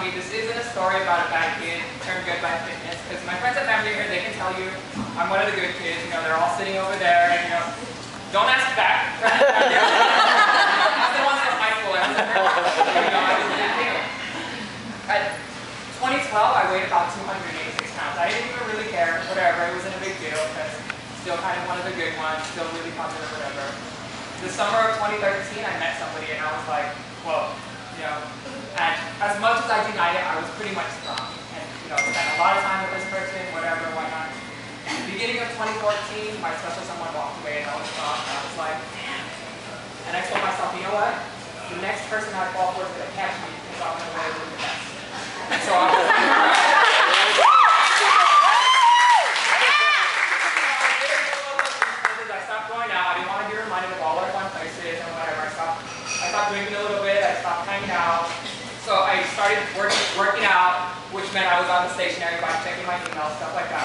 me this isn't a story about a bad kid turned good by fitness, because my friends and family here, they can tell you I'm one of the good kids. You know, they're all sitting over there. You know, don't ask back. Ask the ones from high school. You know, I was a big deal. At 2012, I weighed about 286 pounds. I didn't even really care. Whatever. It wasn't a big deal because still kind of one of the good ones. Still really positive. Whatever. The summer of 2013, I met somebody and I was like, whoa. You know, and as much as I denied it, I was pretty much strong. And, you know, spent a lot of time with this person, whatever, whatnot. At the beginning of 2014, my special someone walked away and I was shocked. And I was like, damn. And I told myself, you know what? The next person I fall for is going to catch me because I'm going to wear the best. And so I was like, all right. I stopped going out. I didn't want to be reminded of all our fun places and whatever. I stopped drinking a little bit. I stopped hanging out. So I started working out, which meant I was on the stationary bike checking my email, stuff like that.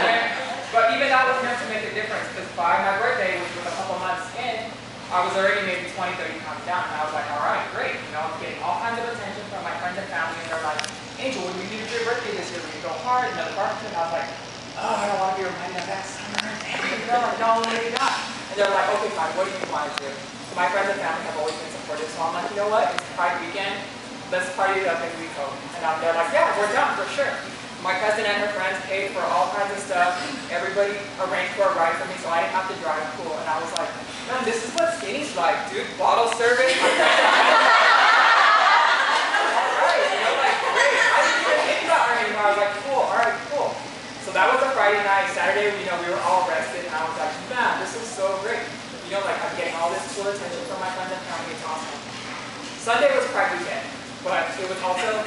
Okay? But even that wasn't enough to make a difference, because by my birthday, which was a couple months in, I was already maybe 20, 30 pounds down. And I was like, all right, great. You know, I'm getting all kinds of attention from my friends and family. And they're like, Angel, what do we do for your birthday this year? We go hard, another barbecue. And I was like, oh, I don't want to be reminded of that summer. No, maybe not. And they're like, okay, fine, what do you want to do? So my friends and family have always been supportive. So I'm like, you know what? It's Pride weekend. Let's party it up in Rico. And they're like, yeah, we're down for sure. My cousin and her friends paid for all kinds of stuff. Everybody arranged for a ride for me so I didn't have to drive. Cool. And I was like, man, this is what skinny's like, dude. Bottle service. All right, you know, like, great. I didn't even think about her anymore. I was like, cool, all right, cool. So that was a Friday night. Saturday, you know, we were all rested. And I was like, man, this is so great. You know, like, I'm getting all this cool attention from my friends and family. It's awesome. Sunday was Pride weekend. But it was also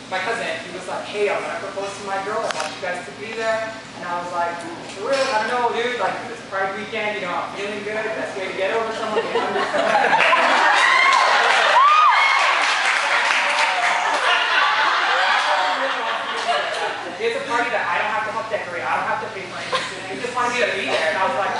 my cousin. He was like, hey, I'm going to propose to my girl. I want you guys to be there. And I was like, for real? I don't know, dude. Like, it's Pride weekend. You know, I'm feeling good. Best way to get over someone. It's a party that I don't have to help decorate. I don't have to pay for anything. He just wanted me to be there. And I was like,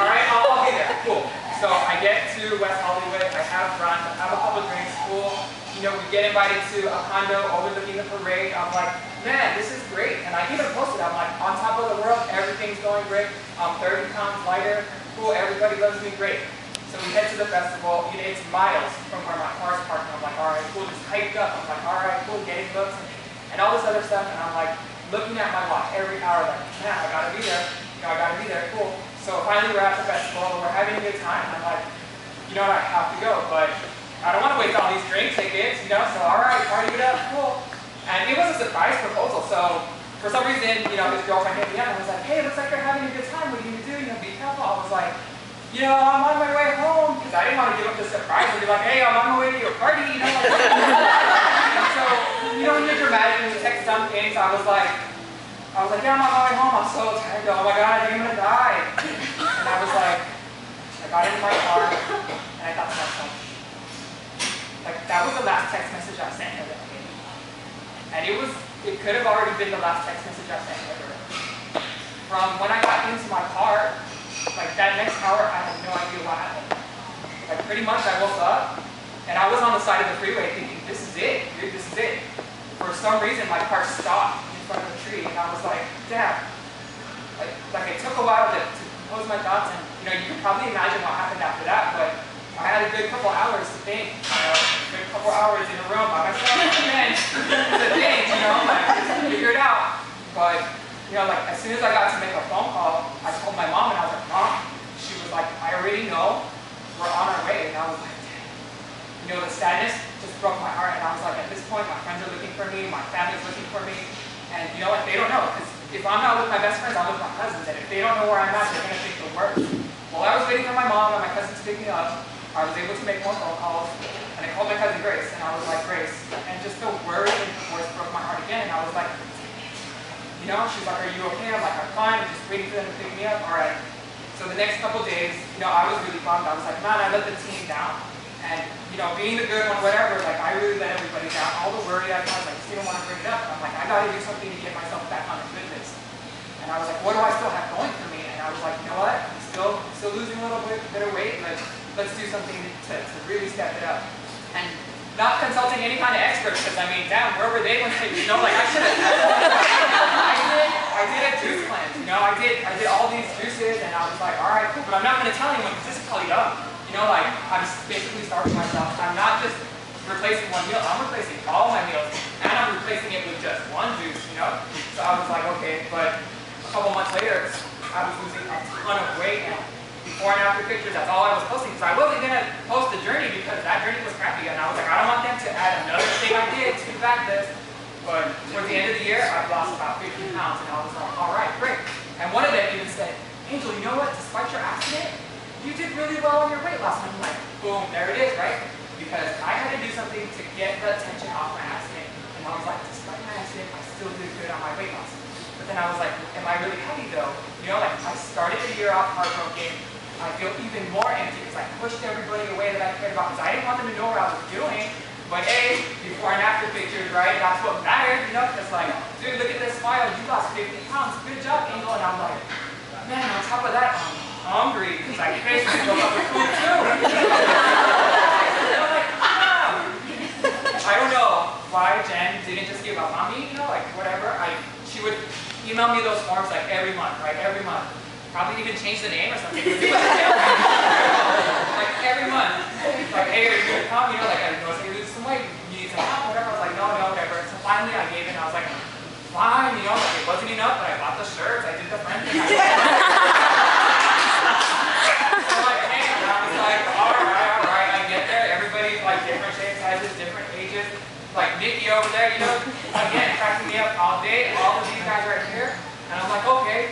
all right, I'll be there. Cool. So I get to West Hollywood. I have brunch. I have a couple drinks. Cool. You know, we get invited to a condo overlooking the parade. I'm like, man, this is great. And I even posted, I'm like, on top of the world, everything's going great. I'm 30 pounds lighter. Cool, everybody loves me, great. So we head to the festival. You know, it's miles from where my car's parked. I'm like, all right, cool, just hyped up. I'm like, all right, cool, getting looks and all this other stuff. And I'm like, looking at my watch every hour, like, man, I gotta be there. You know, I gotta be there, cool. So finally we're at the festival, we're having a good time. I'm like, you know what, I have to go, but I don't want to waste all these drink tickets, you know, so all right, party it up, cool. And it was a surprise proposal, so for some reason, you know, his girlfriend hit me up and was like, hey, it looks like you're having a good time, what do you do, you know, be careful. I was like, you know, I'm on my way home, because I didn't want to give up the surprise and be like, hey, I'm on my way to your party, you know. And so, you know, when you're dramatic and you text some things, I was like, yeah, I'm on my way home, I'm so tired, oh my god, I think I'm gonna die. And I was like, I got into my car, and I thought to myself, like, that was the last text message I sent her that day. And it could have already been the last text message I sent her. From when I got into my car, like that next hour, I had no idea what happened. Like pretty much I woke up, and I was on the side of the freeway thinking, this is it, dude, this is it. For some reason, my car stopped in front of the tree, and I was like, damn. Like it took a while to compose my thoughts, and you know, you can probably imagine what happened after that, but I had a good couple hours to think, you know, a good couple hours in a room by myself on the bench to think, you know, like, figure it out. But, you know, like, as soon as I got to make a phone call, I told my mom, and I was like, Mom, she was like, I already know, we're on our way. And I was like, you know, the sadness just broke my heart. And I was like, at this point, my friends are looking for me, my family's looking for me, and you know what, they don't know, because if I'm not with my best friends, I'm with my cousins, and if they don't know where I'm at, they're going to think the worst. While I was waiting for my mom and my cousins to pick me up, I was able to make more phone calls, and I called my cousin Grace, and I was like, Grace, and just the words and the voice broke my heart again, and I was like, you know, she's like, are you okay? I'm like, I'm fine, I'm just waiting for them to pick me up, all right. So the next couple days, you know, I was really bummed. I was like, man, I let the team down, and, you know, being the good one, whatever, like, I really let everybody down. All the worry I had, I just didn't want to bring it up, and I'm like, I gotta do something to get myself back on the good list. And I was like, what do I still have going for me? And I was like, you know what, I'm still losing a little bit of weight, let's do something to really step it up. And not consulting any kind of experts, because I mean, damn, where were they when I, like I should have. I did a juice cleanse, I did all these juices, and I was like, all right, cool, but I'm not going to tell anyone because this is probably dumb. Like I'm basically starving myself. I'm not just replacing one meal, I'm replacing all my meals, and I'm replacing it with just one juice, So I was like, okay, but a couple months later, I was losing a ton of weight, and before and after pictures, that's all I was posting. So I wasn't going to post the journey because that journey was crappy, and I was like, I don't want them to add another thing I did to back this. But towards the end of the year, I lost about 15 pounds, and I was like, all right, great. And one of them even said, Angel, you know what, despite your accident, you did really well on your weight loss. And I'm like, boom, there it is, right? Because I had to do something to get the attention off my accident. And I was like, despite my accident, I still did good on my weight loss. But then I was like, am I really heavy though? Like I started the year off heartbroken. I feel even more empty because I pushed everybody away that I cared about because I didn't want them to know what I was doing. But hey, before and after pictures, right? That's what mattered, It's like, dude, look at this smile. You lost 50 pounds. Good job, Angel. And I'm like, man, on top of that, I'm hungry because I basically filled up with food too. I'm like, I don't know why Jen didn't just give up on me, like whatever. She would email me those forms like every month, right? Every month. Probably even change the name or something. Like every month. Like, hey, are you gonna come? Like I noticed you lose some weight, you need some help, whatever. I was like, no, whatever. So finally I gave in, I was like, fine, like it wasn't enough, but I bought the shirts, I did the friend thing. So like, hey, and I was like, all right, I get there. Everybody's like different shapes, sizes, different ages. Like Nikki over there, again, cracking me up all day, all of these guys right here. And I'm like, okay,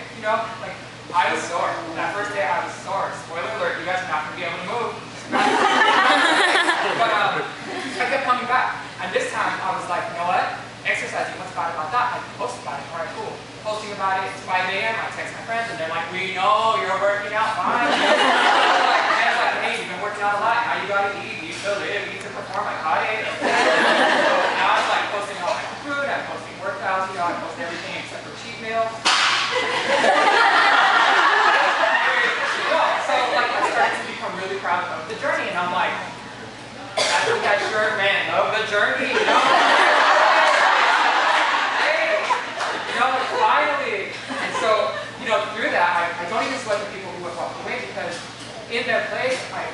like I was sore. That first day I was sore. Spoiler alert, you guys are not going to be able to move. But I kept coming back. And this time I was like, you know what? Exercising, what's bad about that? I can post about it. Alright, cool. Posting about it, it's 5 a.m. I text my friends and they're like, we know you're working out fine. And like, hey, you've been working out a lot. Now you gotta eat. You still live. You need to perform. I got it. So now I'm like posting all my food. I'm posting workouts. I post everything except for cheat meals. So like I started to become really proud of the journey, and I'm like, that's what that shirt, man, love the journey, finally. And so, through that, I don't even sweat the people who have walked away because in their place, I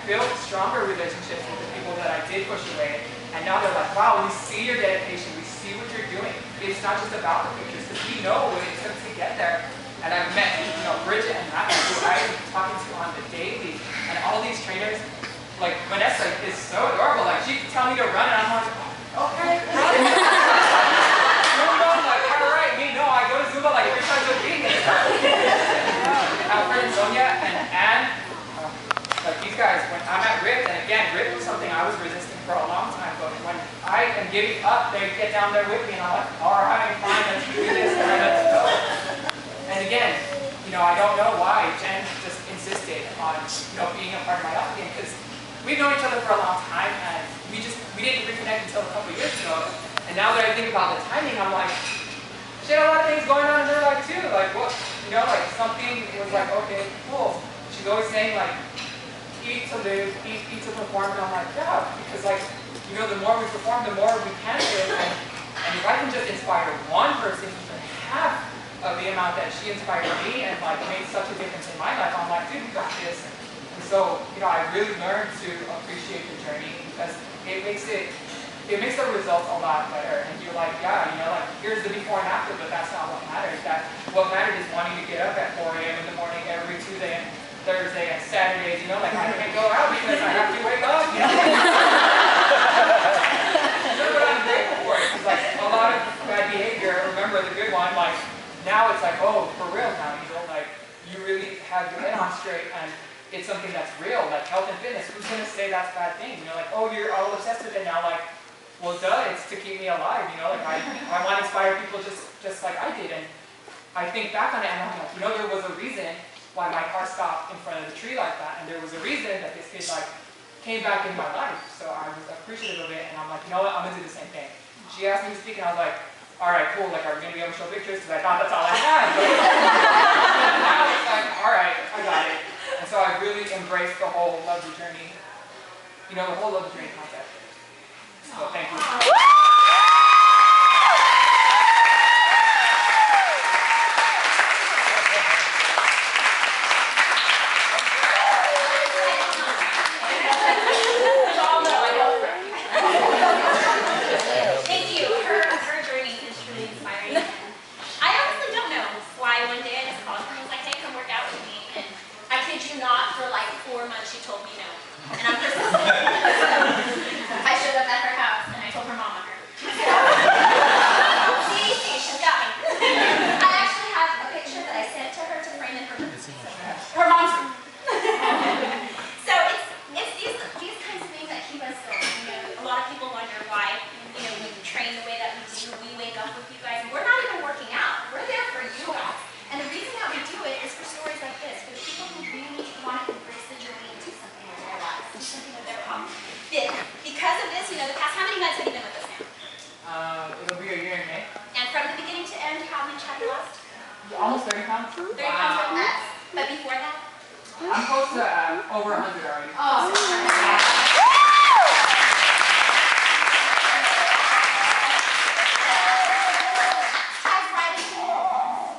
built stronger relationships with the people that I did push away. And now they're like, wow, we see your dedication, we see what you're doing. It's not just about the pictures, because we know what it took to get there. And I've met, Bridget and Matthew, who I'm talking to on the daily, and all these trainers, like Vanessa is so adorable. Like she can tell me to run, and I'm like, okay, run. Like, all right, me, no, I go to Zumba like 3 times a week. Our friend Sonia and Anne, like these guys, when I'm at RIP, and again, RIP was something I was resisting for a long time, but when I am giving up, they get down there with me, and I'm like, all right, fine, let's do this, and let's go. And again, I don't know why Jen just insisted on, being a part of my life again, because we've known each other for a long time, and we didn't reconnect until a couple years ago. And now that I think about the timing, I'm like, she had a lot of things going on in her life too. Like what, like something was like, okay, cool. She's always saying like, eat to live, eat to perform, and I'm like, yeah, because like, the more we perform, the more we can live, and if I can just inspire one person, even half of the amount that she inspired me and like made such a difference in my life, I'm like, dude, you got this. And so, I really learned to appreciate the journey because it makes the results a lot better. And you're like, yeah, like here's the before and after, but that's not what matters. What matters is wanting to get up at 4 a.m. in the morning every Tuesday and Thursday and Saturdays, like I can't go out because I have to wake up, But I'm grateful for it because like a lot of bad behavior, remember the good one, like now it's like, oh, for real now, like you really have your head on straight and it's something that's real, like health and fitness. Who's gonna say that's a bad thing? Like, oh, you're all obsessed with it now, like, well, duh, it's to keep me alive, like I want to inspire people just like I did. And I think back on it and I'm like, there was a reason why my car stopped in front of the tree like that, and there was a reason that this kid like came back in my life. So I was appreciative of it, and I'm like, you know what, I'm gonna do the same thing. She asked me to speak, and I was like, all right, cool, like, are we gonna be able to show pictures? Because I thought that's all I had. But now it's like, all right, I got it. And so I really embraced the whole love the journey, the whole love the journey concept. So thank you. Thank you. Her journey is truly inspiring. I honestly don't know why one day I just called her and was like, hey, come work out with me. And I kid you not, for like 4 months she told me no. And I'm persistent. I showed up at her house and I told her mom on her. See, she's got me. I actually have a picture that I sent to her to frame in her mom's room. So it's these kinds of things that keep us going. You know, a lot of people wonder why, you know, we train the way that we do. We wake up with you guys. We're not even working out. We're there for you guys. And the reason that we do it is for stories like this, for people who really want to embrace the journey and do something with their lives, do something with their problem. Because of this, you know, the past, how many months have you been with us now? It'll be a year in May. And from the beginning to end, how much have you lost? Almost 30 pounds. 30 pounds or less. But before that? I'm close to over 100 already. Oh,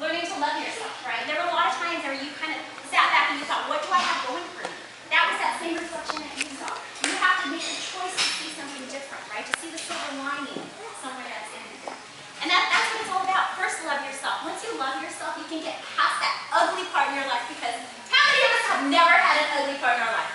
learning to love yourself, right? There were a lot of times where you kind of sat back and you thought, what do I have going for me? That was that same reflection that you saw. You have to make a choice to see something different, right? To see the silver lining somewhere that's in you. And that's what it's all about. First, love yourself. Once you love yourself, you can get past that ugly part in your life, because how many of us have never had an ugly part in our life?